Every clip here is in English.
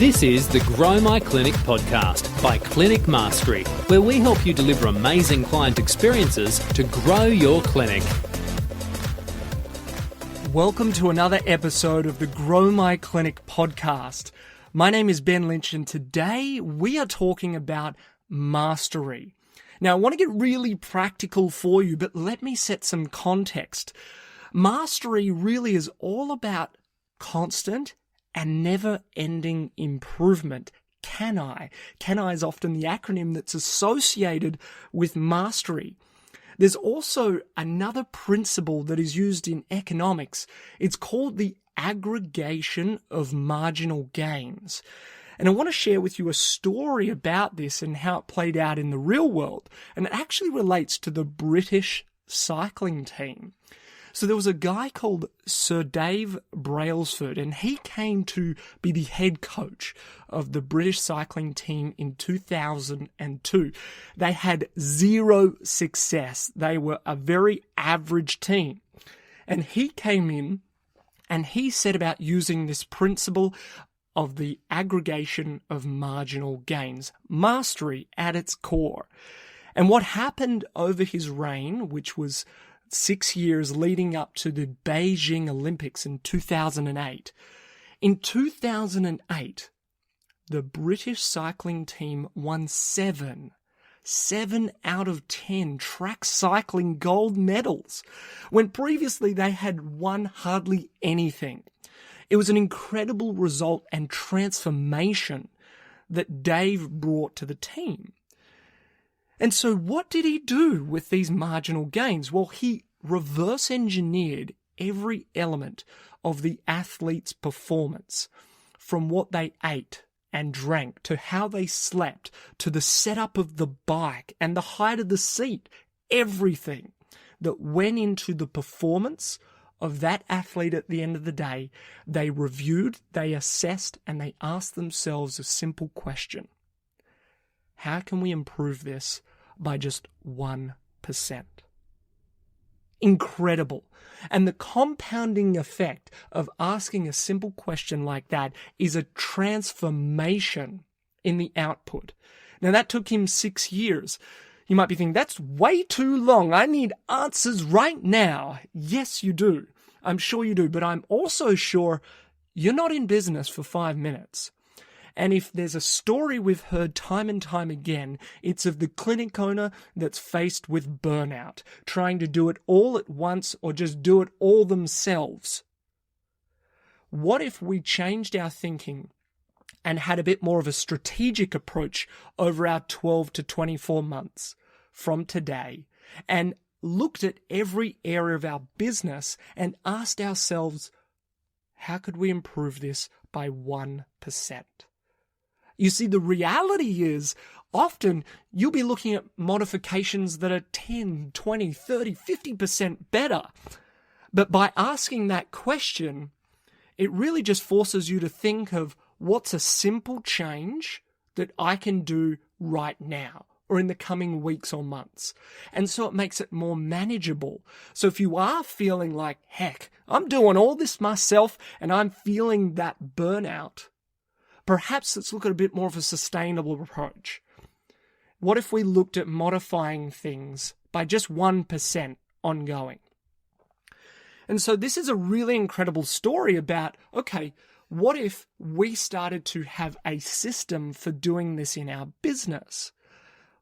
This is the Grow My Clinic podcast by Clinic Mastery, where we help you deliver amazing client experiences to grow your clinic. Welcome to another episode of the Grow My Clinic podcast. My name is Ben Lynch, and today we are talking about mastery. Now, I want to get really practical for you, but let me set some context. Mastery really is all about constant and never-ending improvement. Can I? Can I is often the acronym that's associated with mastery. There's also another principle that is used in economics. It's called the aggregation of marginal gains. And I want to share with you a story about this and how it played out in the real world. And it actually relates to the British cycling team. So there was a guy called Sir Dave Brailsford, and he came to be the head coach of the British cycling team in 2002. They had zero success. They were a very average team. And he came in and he set about using this principle of the aggregation of marginal gains, mastery at its core. And what happened over his reign, which was 6 years leading up to the Beijing Olympics in 2008. In 2008, the British cycling team won 7 out of 10 track cycling gold medals, when previously they had won hardly anything. It was an incredible result and transformation that Dave brought to the team. And so what did he do with these marginal gains? Well, he reverse engineered every element of the athlete's performance, from what they ate and drank to how they slept to the setup of the bike and the height of the seat. Everything that went into the performance of that athlete at the end of the day, they reviewed, they assessed, and they asked themselves a simple question. How can we improve this by just 1%? Incredible. And the compounding effect of asking a simple question like that is a transformation in the output. Now, that took him 6 years. You might be thinking, that's way too long. I need answers right now. Yes, you do. I'm sure you do. But I'm also sure you're not in business for 5 minutes. And if there's a story we've heard time and time again, it's of the clinic owner that's faced with burnout, trying to do it all at once or just do it all themselves. What if we changed our thinking and had a bit more of a strategic approach over our 12 to 24 months from today and looked at every area of our business and asked ourselves, how could we improve this by 1%? You see, the reality is often you'll be looking at modifications that are 10, 20, 30, 50% better. But by asking that question, it really just forces you to think of what's a simple change that I can do right now or in the coming weeks or months. And so it makes it more manageable. So if you are feeling like, heck, I'm doing all this myself and I'm feeling that burnout, perhaps let's look at a bit more of a sustainable approach. What if we looked at modifying things by just 1% ongoing? And so this is a really incredible story about, okay, what if we started to have a system for doing this in our business?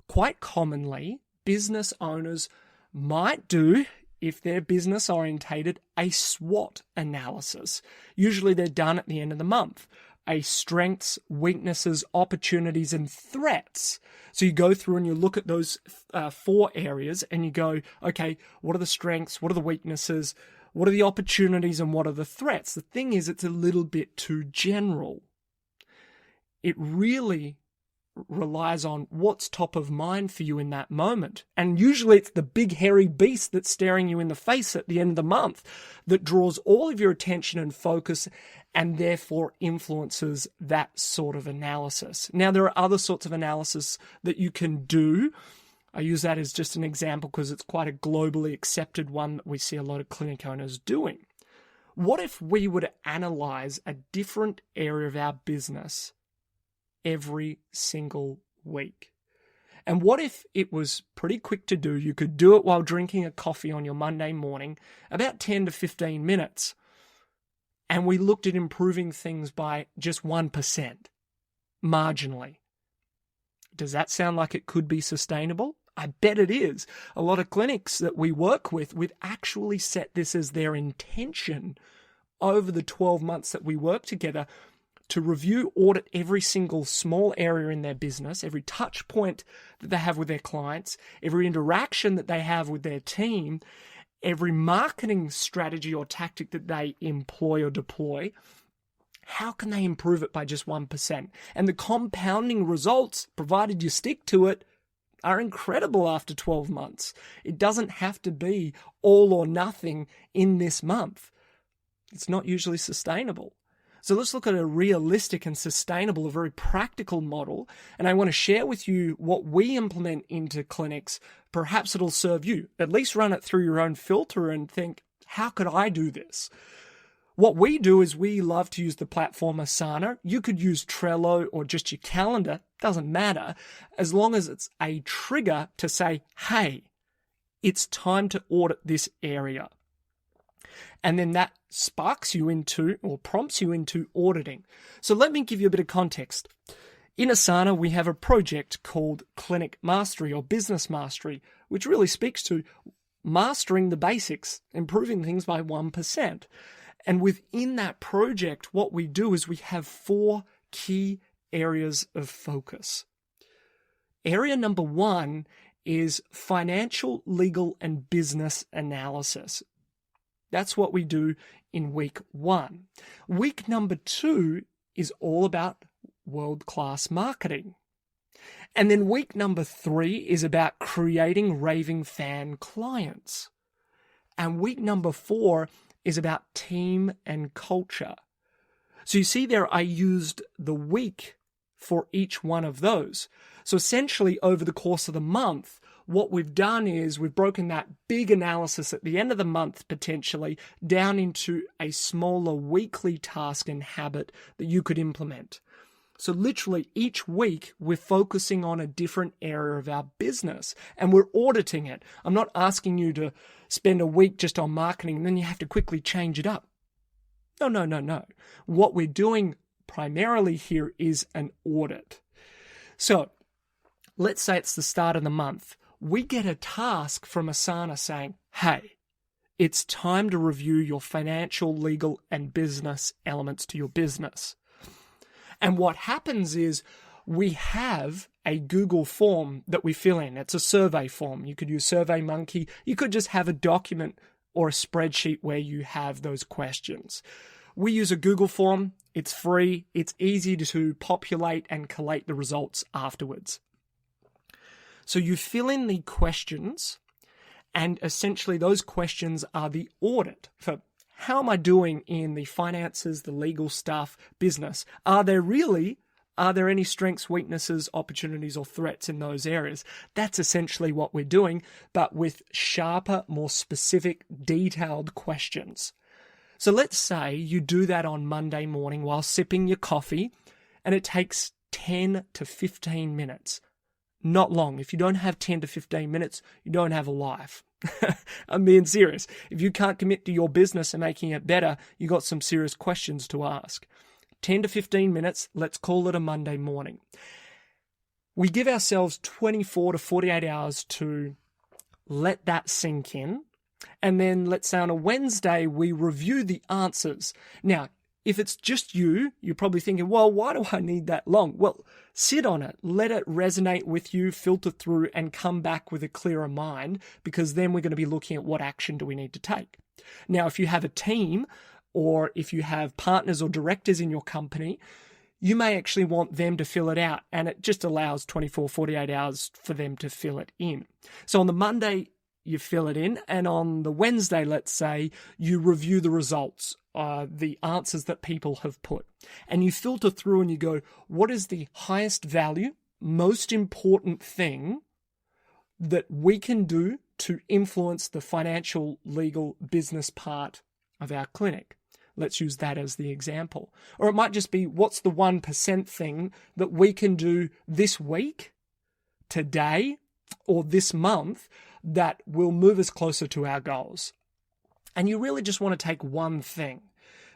Quite commonly, business owners might do, if they're business orientated, a SWOT analysis. Usually they're done at the end of the month. A strengths, weaknesses, opportunities, and threats. So you go through and you look at those 4 areas and you go, okay, what are the strengths? What are the weaknesses? What are the opportunities? And what are the threats? The thing is, it's a little bit too general. It really relies on what's top of mind for you in that moment. And usually it's the big hairy beast that's staring you in the face at the end of the month that draws all of your attention and focus and therefore influences that sort of analysis. Now, there are other sorts of analysis that you can do. I use that as just an example because it's quite a globally accepted one that we see a lot of clinic owners doing. What if we were to analyze a different area of our business every single week. And what if it was pretty quick to do? You could do it while drinking a coffee on your Monday morning, about 10 to 15 minutes. And we looked at improving things by just 1%, marginally. Does that sound like it could be sustainable? I bet it is. A lot of clinics that we work with, we've actually set this as their intention over the 12 months that we work together to review, audit every single small area in their business, every touch point that they have with their clients, every interaction that they have with their team, every marketing strategy or tactic that they employ or deploy. How can they improve it by just 1%? And the compounding results, provided you stick to it, are incredible after 12 months. It doesn't have to be all or nothing in this month. It's not usually sustainable. So let's look at a realistic and sustainable, a very practical model. And I want to share with you what we implement into clinics. Perhaps it'll serve you. At least run it through your own filter and think, how could I do this? What we do is we love to use the platform Asana. You could use Trello or just your calendar. Doesn't matter. As long as it's a trigger to say, hey, it's time to audit this area. And then that sparks you into or prompts you into auditing. So let me give you a bit of context. In Asana, we have a project called Clinic Mastery or Business Mastery, which really speaks to mastering the basics, improving things by 1%. And within that project, what we do is we have 4 key areas of focus. Area number 1 is financial, legal, and business analysis. That's what we do in week 1. Week number 2 is all about world-class marketing. And then week number 3 is about creating Raving Fan clients. And week number 4 is about team and culture. So you see there, I used the week for each one of those. So essentially over the course of the month, what we've done is we've broken that big analysis at the end of the month potentially down into a smaller weekly task and habit that you could implement. So literally each week we're focusing on a different area of our business and we're auditing it. I'm not asking you to spend a week just on marketing and then you have to quickly change it up. No. What we're doing primarily here is an audit. So let's say it's the start of the month. We get a task from Asana saying, hey, it's time to review your financial, legal, and business elements to your business. And what happens is we have a Google form that we fill in. It's a survey form. You could use SurveyMonkey. You could just have a document or a spreadsheet where you have those questions. We use a Google form. It's free. It's easy to populate and collate the results afterwards. So you fill in the questions, and essentially those questions are the audit for how am I doing in the finances, the legal stuff, business? Are there any strengths, weaknesses, opportunities, or threats in those areas? That's essentially what we're doing, but with sharper, more specific, detailed questions. So let's say you do that on Monday morning while sipping your coffee, and it takes 10 to 15 minutes. Not long. If you don't have 10 to 15 minutes, you don't have a life. I'm being serious. If you can't commit to your business and making it better, you got some serious questions to ask. 10 to 15 minutes, let's call it a Monday morning. We give ourselves 24 to 48 hours to let that sink in. And then let's say on a Wednesday, we review the answers. Now, if it's just you, you're probably thinking, well, why do I need that long? Well, sit on it, let it resonate with you, filter through, and come back with a clearer mind, because then we're going to be looking at what action do we need to take. Now, if you have a team or if you have partners or directors in your company, you may actually want them to fill it out, and it just allows 24, 48 hours for them to fill it in. So on the Monday, you fill it in, and on the Wednesday, let's say, you review the results, the answers that people have put, and you filter through and you go, what is the highest value, most important thing that we can do to influence the financial, legal, business part of our clinic? Let's use that as the example. Or it might just be, what's the 1% thing that we can do this week, today, or this month that will move us closer to our goals? And you really just want to take one thing,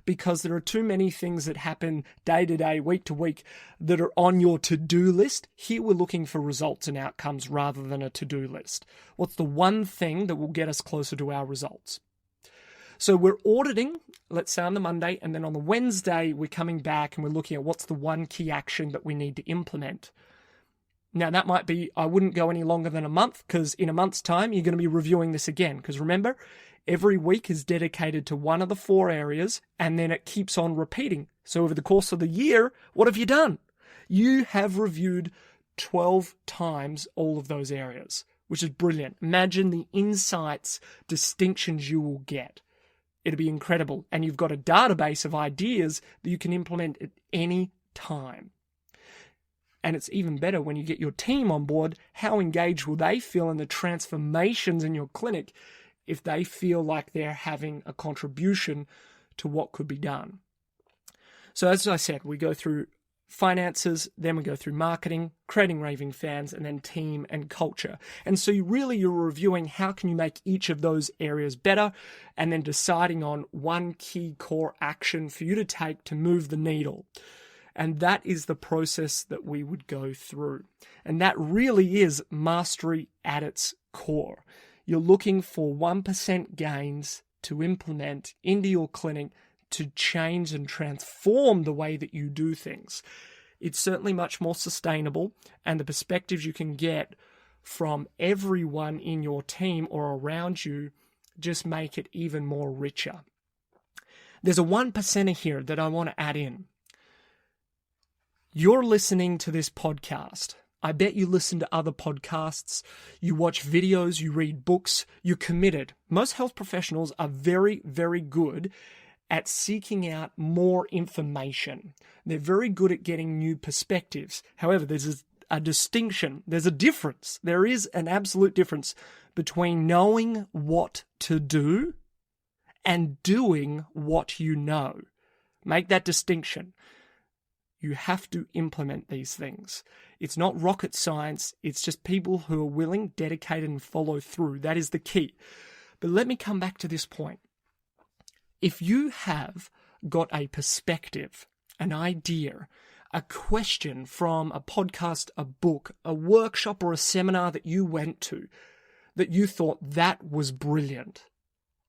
because there are too many things that happen day to day, week to week, that are on your to-do list. Here we're looking for results and outcomes rather than a to-do list. What's the one thing that will get us closer to our results? So we're auditing, let's say on the Monday, and then on the Wednesday, we're coming back and we're looking at what's the one key action that we need to implement. Now, that might be, I wouldn't go any longer than a month, because in a month's time, you're going to be reviewing this again. Because remember, every week is dedicated to one of the 4 areas, and then it keeps on repeating. So over the course of the year, what have you done? You have reviewed 12 times all of those areas, which is brilliant. Imagine the insights, distinctions you will get. It'll be incredible. And you've got a database of ideas that you can implement at any time. And it's even better when you get your team on board. How engaged will they feel in the transformations in your clinic if they feel like they're having a contribution to what could be done? So as I said, we go through finances, then we go through marketing, creating Raving Fans, and then team and culture. And so you're reviewing how can you make each of those areas better, and then deciding on one key core action for you to take to move the needle. And that is the process that we would go through. And that really is mastery at its core. You're looking for 1% gains to implement into your clinic to change and transform the way that you do things. It's certainly much more sustainable, and the perspectives you can get from everyone in your team or around you just make it even more richer. There's a 1%er here that I want to add in. You're listening to this podcast. I bet you listen to other podcasts, you watch videos, you read books, you're committed. Most health professionals are very, very good at seeking out more information. They're very good at getting new perspectives. However, there's a distinction, there's a difference. There is an absolute difference between knowing what to do and doing what you know. Make that distinction. You have to implement these things. It's not rocket science. It's just people who are willing, dedicated, and follow through. That is the key. But let me come back to this point. If you have got a perspective, an idea, a question from a podcast, a book, a workshop, or a seminar that you went to that you thought that was brilliant,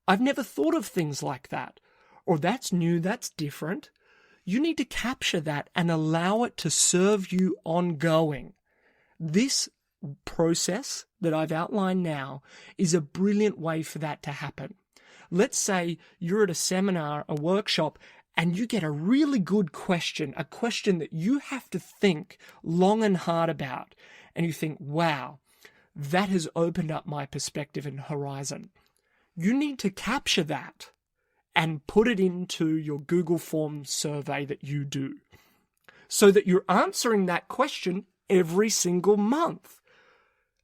I've never thought of things like that, or that's new, that's different. You need to capture that and allow it to serve you ongoing. This process that I've outlined now is a brilliant way for that to happen. Let's say you're at a seminar, a workshop, and you get a really good question, a question that you have to think long and hard about, and you think, wow, that has opened up my perspective and horizon. You need to capture that and put it into your Google Forms survey that you do, so that you're answering that question every single month.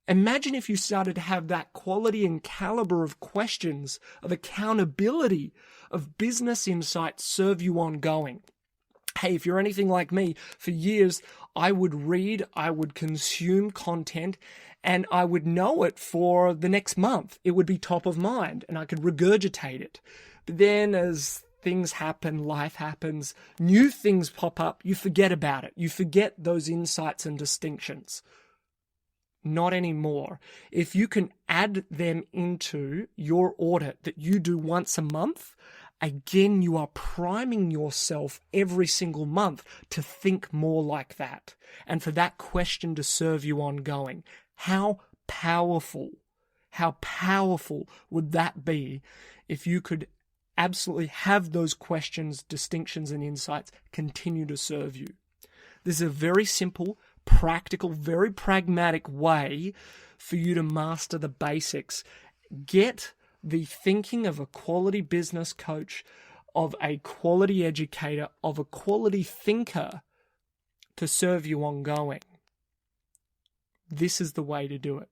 Imagine if you started to have that quality and caliber of questions, of accountability, of business insights serve you ongoing. Hey, if you're anything like me, for years, I would read, I would consume content, and I would know it for the next month. It would be top of mind, and I could regurgitate it. But then as things happen, life happens, new things pop up, you forget about it. You forget those insights and distinctions. Not anymore. If you can add them into your audit that you do once a month, again, you are priming yourself every single month to think more like that, and for that question to serve you ongoing. How powerful would that be if you could absolutely have those questions, distinctions, and insights continue to serve you? This is a very simple, practical, very pragmatic way for you to master the basics. Get the thinking of a quality business coach, of a quality educator, of a quality thinker to serve you ongoing. This is the way to do it.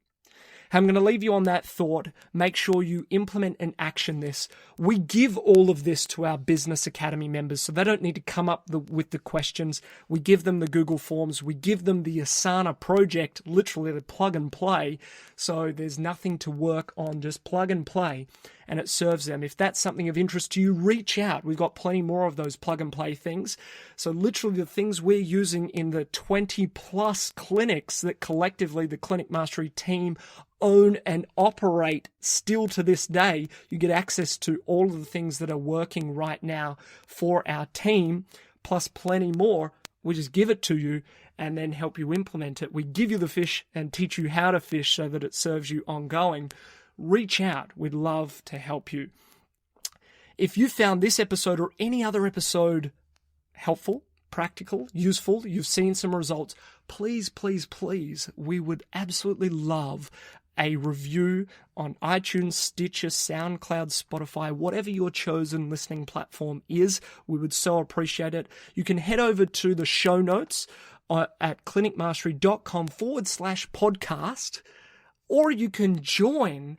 I'm going to leave you on that thought. Make sure you implement and action this. We give all of this to our Business Academy members, so they don't need to come up with the questions. We give them the Google Forms. We give them the Asana project, literally to plug and play. So there's nothing to work on, just plug and play, and it serves them. If that's something of interest to you, reach out. We've got plenty more of those plug and play things. So literally the things we're using in the 20 plus clinics that collectively the Clinic Mastery team own and operate still to this day, you get access to all of the things that are working right now for our team, plus plenty more. We just give it to you and then help you implement it. We give you the fish and teach you how to fish so that it serves you ongoing. Reach out. We'd love to help you. If you found this episode or any other episode helpful, practical, useful, you've seen some results, please, please, please, we would absolutely love a review on iTunes, Stitcher, SoundCloud, Spotify, whatever your chosen listening platform is. We would so appreciate it. You can head over to the show notes at clinicmastery.com/podcast, or you can join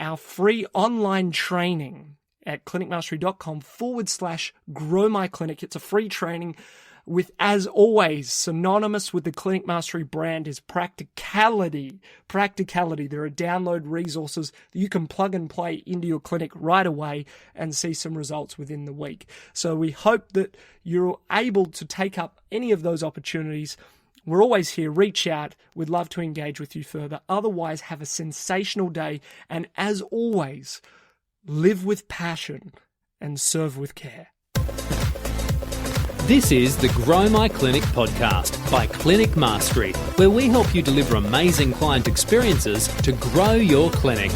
our free online training at clinicmastery.com/growmyclinic. It's a free training with, as always, synonymous with the Clinic Mastery brand is practicality. Practicality. There are download resources that you can plug and play into your clinic right away and see some results within the week. So we hope that you're able to take up any of those opportunities. We're always here. Reach out. We'd love to engage with you further. Otherwise, have a sensational day. And as always, live with passion and serve with care. This is the Grow My Clinic podcast by Clinic Mastery, where we help you deliver amazing client experiences to grow your clinic.